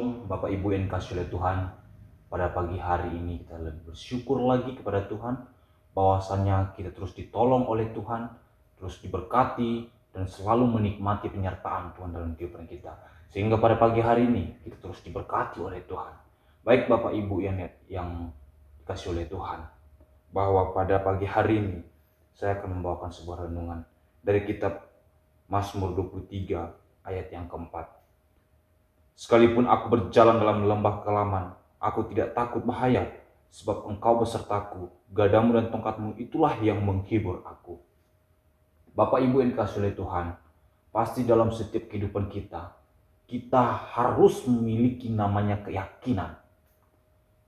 Shalom Bapak Ibu yang dikasihi oleh Tuhan. Pada pagi hari ini kita lebih bersyukur lagi kepada Tuhan bahwasannya kita terus ditolong oleh Tuhan, terus diberkati dan selalu menikmati penyertaan Tuhan dalam kehidupan kita. Sehingga pada pagi hari ini kita terus diberkati oleh Tuhan. Baik Bapak Ibu yang dikasihi oleh Tuhan, bahwa pada pagi hari ini saya akan membawakan sebuah renungan dari kitab Mazmur 23 ayat yang keempat. Sekalipun aku berjalan dalam lembah kelaman, aku tidak takut bahaya, sebab Engkau besertaku, gadamu dan tongkatmu itulah yang menghibur aku. Bapak Ibu yang dikasihi oleh Tuhan, pasti dalam setiap kehidupan kita harus memiliki namanya keyakinan.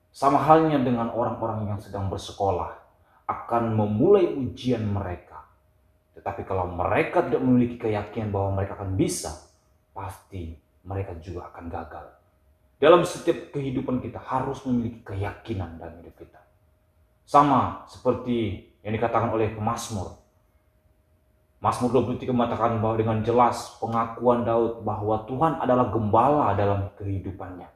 Sama halnya dengan orang-orang yang sedang bersekolah, akan memulai ujian mereka. Tetapi kalau mereka tidak memiliki keyakinan bahwa mereka akan bisa, pasti mereka juga akan gagal. Dalam setiap kehidupan kita harus memiliki keyakinan dalam hidup kita. Sama seperti yang dikatakan oleh pemazmur. Mazmur 23 mengatakan bahwa dengan jelas pengakuan Daud bahwa Tuhan adalah gembala dalam kehidupannya.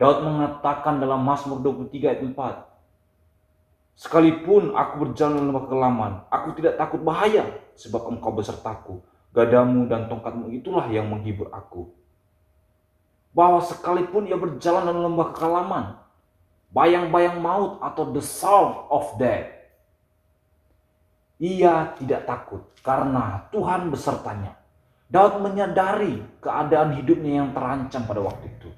Daud mengatakan dalam Mazmur 23 ayat 4, sekalipun aku berjalan dalam lembah kelaman, aku tidak takut bahaya, sebab Engkau besertaku, gadamu dan tongkatmu itulah yang menghibur aku. Bahwa sekalipun ia berjalan dalam lembah kekelaman, bayang-bayang maut atau the sound of death, ia tidak takut karena Tuhan besertanya. Daud menyadari keadaan hidupnya yang terancam pada waktu itu.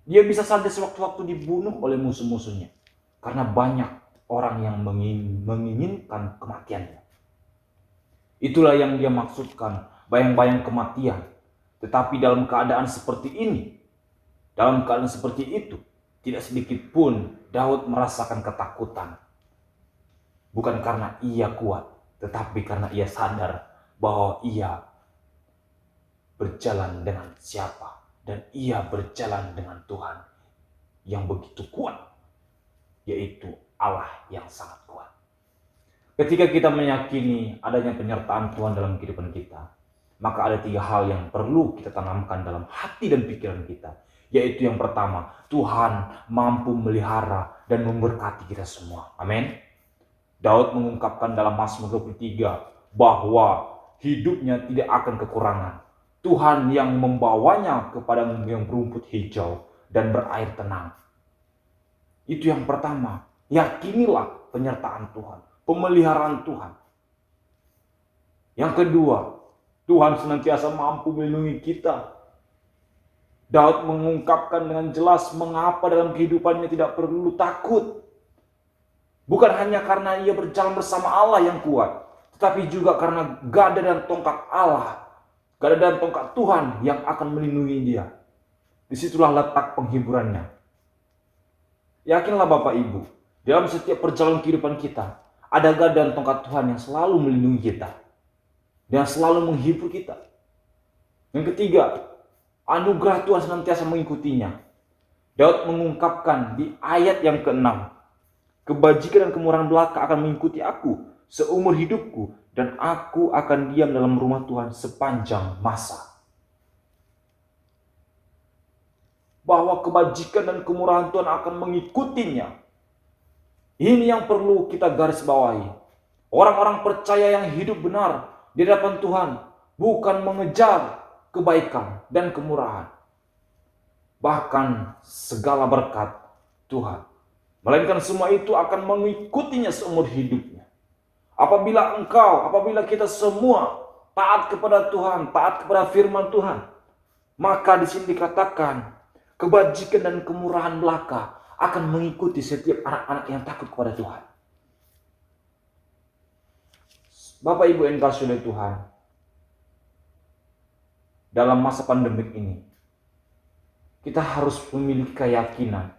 Dia bisa saja sewaktu-waktu dibunuh oleh musuh-musuhnya karena banyak orang yang menginginkan kematiannya. Itulah yang dia maksudkan, bayang-bayang kematian. Tetapi dalam keadaan seperti ini, dalam keadaan seperti itu, tidak sedikit pun Daud merasakan ketakutan. Bukan karena ia kuat, tetapi karena ia sadar bahwa ia berjalan dengan siapa. Dan ia berjalan dengan Tuhan yang begitu kuat, yaitu Allah yang sangat kuat. Ketika kita meyakini adanya penyertaan Tuhan dalam kehidupan kita, maka ada 3 hal yang perlu kita tanamkan dalam hati dan pikiran kita. Yaitu yang pertama, Tuhan mampu melihara dan memberkati kita semua. Amin. Daud mengungkapkan dalam Mazmur 23 bahwa hidupnya tidak akan kekurangan. Tuhan yang membawanya kepada yang berumput hijau dan berair tenang. Itu yang pertama. Yakinilah penyertaan Tuhan, pemeliharaan Tuhan. Yang kedua, Tuhan senantiasa mampu melindungi kita. Daud mengungkapkan dengan jelas mengapa dalam kehidupannya tidak perlu takut. Bukan hanya karena ia berjalan bersama Allah yang kuat, tetapi juga karena gada dan tongkat Allah, gada dan tongkat Tuhan yang akan melindungi dia. Disitulah letak penghiburannya. Yakinlah Bapak Ibu, dalam setiap perjalanan kehidupan kita, ada gada dan tongkat Tuhan yang selalu melindungi kita, dan selalu menghibur kita. Yang ketiga, anugerah Tuhan senantiasa mengikutinya. Daud mengungkapkan di ayat yang ke-6, kebajikan dan kemurahan belaka akan mengikuti aku seumur hidupku, dan aku akan diam dalam rumah Tuhan sepanjang masa. Bahwa kebajikan dan kemurahan Tuhan akan mengikutinya. Ini yang perlu kita garis bawahi. Orang-orang percaya yang hidup benar di hadapan Tuhan bukan mengejar kebaikan dan kemurahan, bahkan segala berkat Tuhan, melainkan semua itu akan mengikutinya seumur hidupnya. Apabila kita semua taat kepada Tuhan, taat kepada firman Tuhan, maka di sini dikatakan kebajikan dan kemurahan belaka akan mengikuti setiap anak-anak yang takut kepada Tuhan. Bapak Ibu yang dikasihi oleh Tuhan, dalam masa pandemik ini, kita harus memiliki keyakinan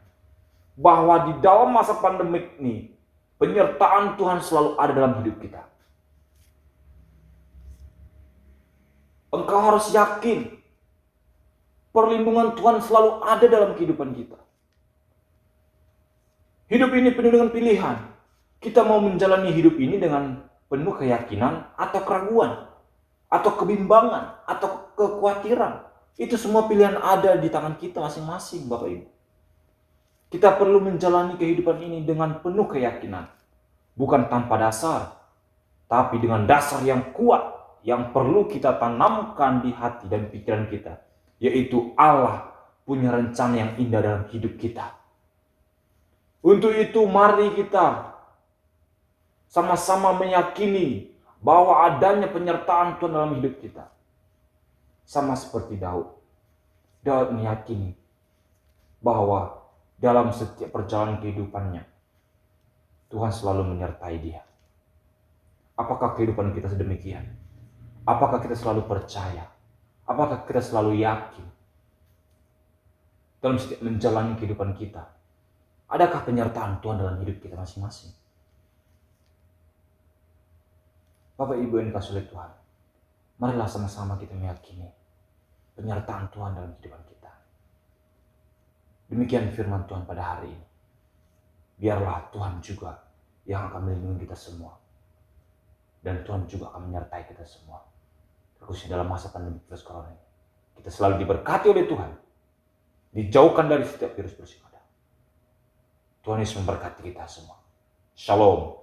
bahwa di dalam masa pandemik ini, penyertaan Tuhan selalu ada dalam hidup kita. Engkau harus yakin perlindungan Tuhan selalu ada dalam kehidupan kita. Hidup ini penuh dengan pilihan. Kita mau menjalani hidup ini dengan penuh keyakinan atau keraguan, atau kebimbangan, atau kekhawatiran, Itu semua pilihan ada di tangan kita masing-masing, Bapak Ibu. Kita perlu menjalani kehidupan ini dengan penuh keyakinan. Bukan tanpa dasar, tapi dengan dasar yang kuat yang perlu kita tanamkan di hati dan pikiran kita. Yaitu Allah punya rencana yang indah dalam hidup kita. Untuk itu mari kita sama-sama meyakini bahwa adanya penyertaan Tuhan dalam hidup kita. Sama seperti Daud. Daud meyakini bahwa dalam setiap perjalanan kehidupannya, Tuhan selalu menyertai dia. Apakah kehidupan kita sedemikian? Apakah kita selalu percaya? Apakah kita selalu yakin dalam setiap menjalani kehidupan kita? Adakah penyertaan Tuhan dalam hidup kita masing-masing? Bapak Ibu yang dikasihi oleh Tuhan, marilah sama-sama kita meyakini penyertaan Tuhan dalam kehidupan kita. Demikian firman Tuhan pada hari ini. Biarlah Tuhan juga yang akan melindungi kita semua. Dan Tuhan juga akan menyertai kita semua. Khususnya dalam masa pandemi virus corona ini. Kita selalu diberkati oleh Tuhan. Dijauhkan dari setiap virus yang ada. Tuhan Yesus memberkati kita semua. Shalom.